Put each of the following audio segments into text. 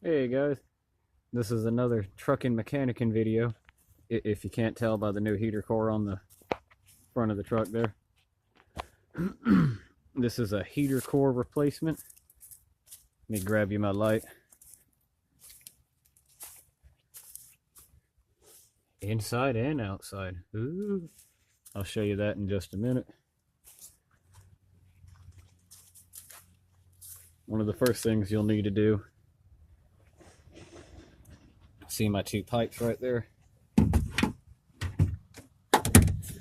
Hey guys, this is another trucking mechanicing video. If you can't tell by the new heater core on the front of the truck there. This is a heater core replacement. Let me grab you my light. Inside and outside. Ooh. I'll show you that in just a minute. One of the first things you'll need to do, see my two pipes right there?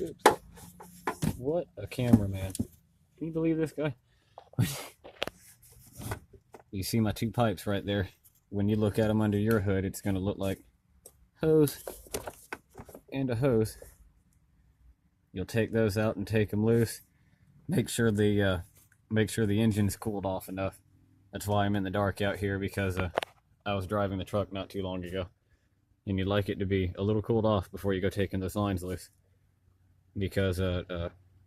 Oops. What a cameraman. Can you believe this guy? You see my two pipes right there. When you look at them under your hood, it's going to look like hose and a hose. You'll take those out and take them loose. Make sure the engine's cooled off enough. That's why I'm in the dark out here, because I was driving the truck not too long ago, and you'd like it to be a little cooled off before you go taking those lines loose, because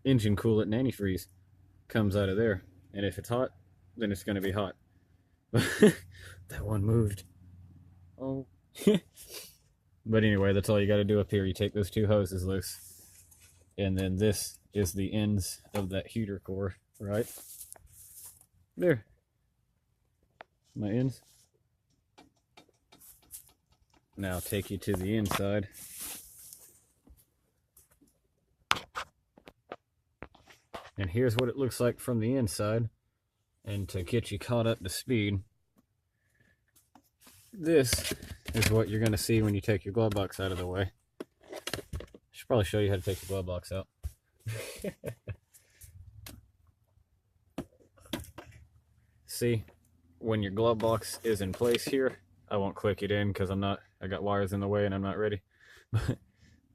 engine coolant and antifreeze comes out of there, and if it's hot, then it's going to be hot. That one moved. Oh. But anyway, that's all you got to do up here. You take those two hoses loose, and then this is the ends of that heater core, right there. My ends. Now I'll take you to the inside. And here's what it looks like from the inside. And to get you caught up to speed, this is what you're going to see when you take your glove box out of the way. I should probably show you how to take the glove box out. See, when your glove box is in place here, I won't click it in because I got wires in the way and I'm not ready.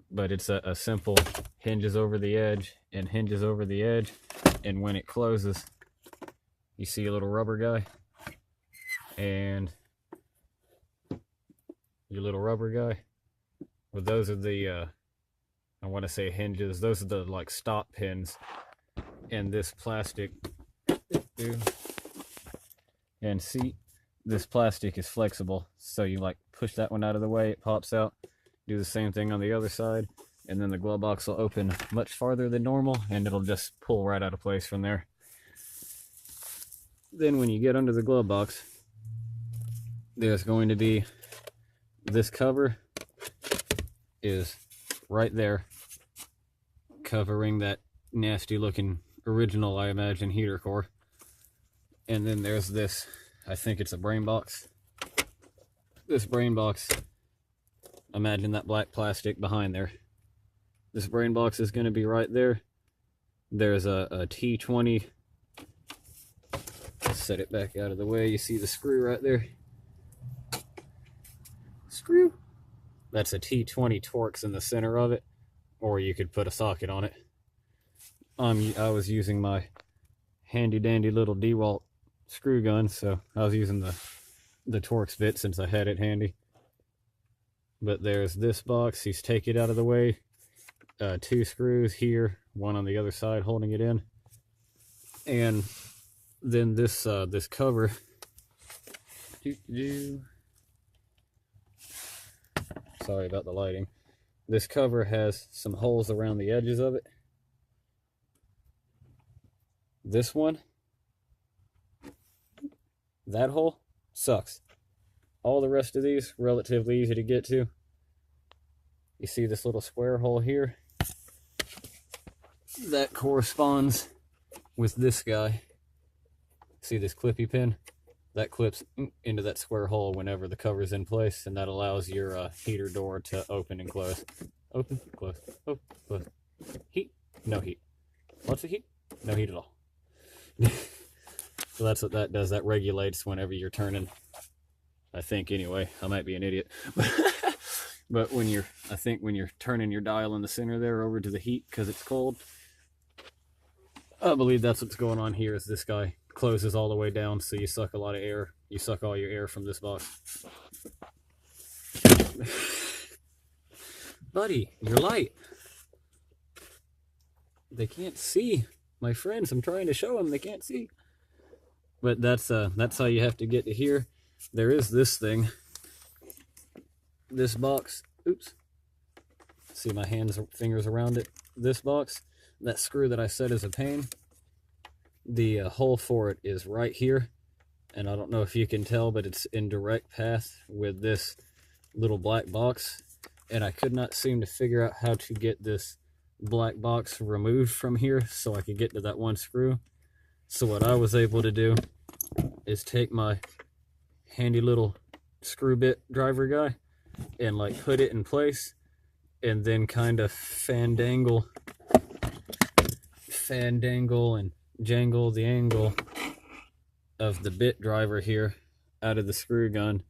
But it's a simple hinges over the edge and hinges over the edge, and when it closes, you see a little rubber guy and your little rubber guy. Well, those are the I want to say hinges. Those are the like stop pins, and this plastic. And see, this plastic is flexible, so you like push that one out of the way, it pops out. Do the same thing on the other side, and then the glove box will open much farther than normal, and it'll just pull right out of place from there. Then when you get under the glove box, there's going to be this cover is right there, covering that nasty looking original, I imagine, heater core. And then there's this, I think it's a brain box. This brain box, imagine that black plastic behind there. This brain box is going to be right there. There's a T20. Set it back out of the way. You see the screw right there? Screw. That's a T20 Torx in the center of it, or you could put a socket on it. I was using my handy dandy little DeWalt screw gun, so I was using the Torx bit since I had it handy. But there's this box. You take it out of the way. Two screws here, one on the other side holding it in, and then this cover. Sorry about the lighting. This cover has some holes around the edges of it. This one, that hole sucks. All the rest of these relatively easy to get to. You see this little square hole here? That corresponds with this guy. See this clippy pin? That clips into that square hole whenever the cover's in place, and that allows your heater door to open and close. Open, close, open, close. Heat, no heat. Lots of heat, no heat at all. So that's what that does. That regulates whenever you're turning. I think anyway. I might be an idiot. But when you're turning your dial in the center there over to the heat because it's cold, I believe that's what's going on here. Is this guy closes all the way down, so you suck a lot of air. You suck all your air from this box. Buddy, your light. They can't see. My friends, I'm trying to show them, they can't see. But that's how you have to get to here. there is this thing, this box. Oops. See my fingers around it. This box, that screw that I said is a pain, the hole for it is right here. And I don't know if you can tell, but it's in direct path with this little black box. And I could not seem to figure out how to get this black box removed from here so I could get to that one screw. So what I was able to do is take my handy little screw bit driver guy and like put it in place, and then kind of fandangle and jangle the angle of the bit driver here out of the screw gun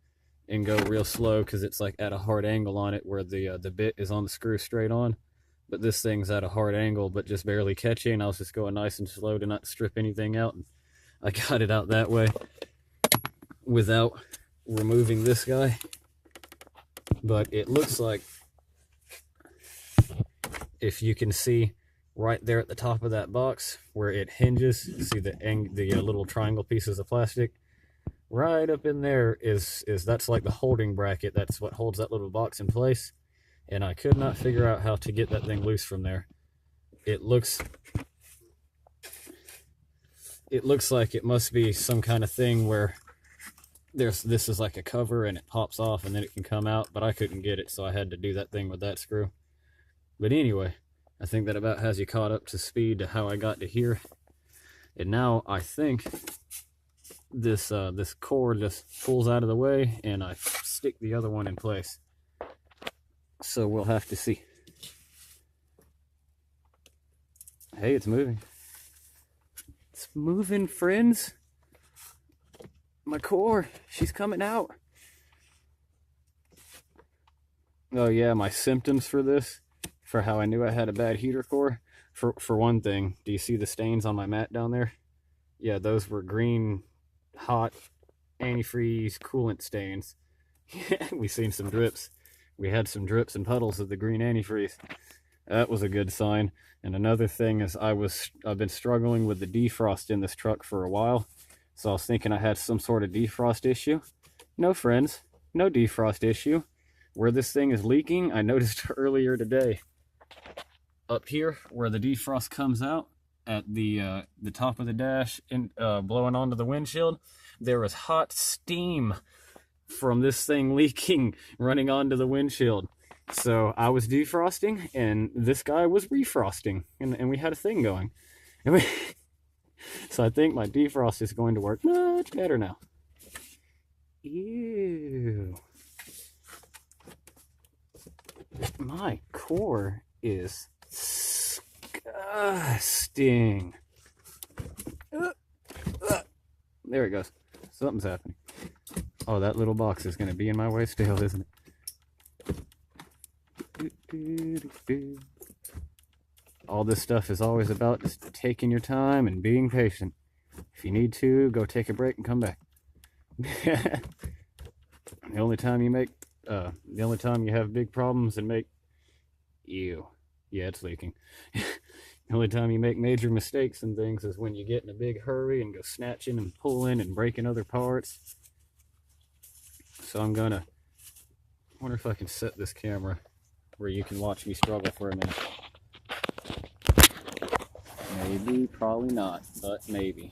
and go real slow, because it's like at a hard angle on it where the bit is on the screw straight on, but this thing's at a hard angle but just barely catching. I was just going nice and slow to not strip anything out, and I got it out that way without removing this guy. But it looks like, if you can see right there at the top of that box where it hinges, see the little triangle pieces of plastic right up in there that's like the holding bracket. That's what holds that little box in place, and I could not figure out how to get that thing loose from there. It looks like it must be some kind of thing where this is like a cover and it pops off and then it can come out, but I couldn't get it, so I had to do that thing with that screw. But anyway, I think that about has you caught up to speed to how I got to here. And now I think this cord just pulls out of the way and I stick the other one in place. So we'll have to see. Hey, it's moving. It's moving, friends. My core, she's coming out. Oh yeah, my symptoms for this, for how I knew I had a bad heater core. For one thing, do you see the stains on my mat down there? Yeah, those were green, hot, antifreeze coolant stains. We seen some drips. We had some drips and puddles of the green antifreeze. That was a good sign. And another thing is I've been struggling with the defrost in this truck for a while. So I was thinking I had some sort of defrost issue. No, friends, no defrost issue. Where this thing is leaking, I noticed earlier today. Up here, where the defrost comes out at the top of the dash and blowing onto the windshield, there was hot steam from this thing leaking, running onto the windshield. So I was defrosting, and this guy was refrosting, and we had a thing going. So I think my defrost is going to work much better now. Ew. My core is disgusting. There it goes. Something's happening. Oh, that little box is going to be in my way still, isn't it? All this stuff is always about just taking your time and being patient. If you need to, go take a break and come back. The only time you have big problems and make... Ew. Yeah, it's leaking. The only time you make major mistakes and things is when you get in a big hurry and go snatching and pulling and breaking other parts. So I wonder if I can set this camera where you can watch me struggle for a minute. Maybe, probably not, but maybe.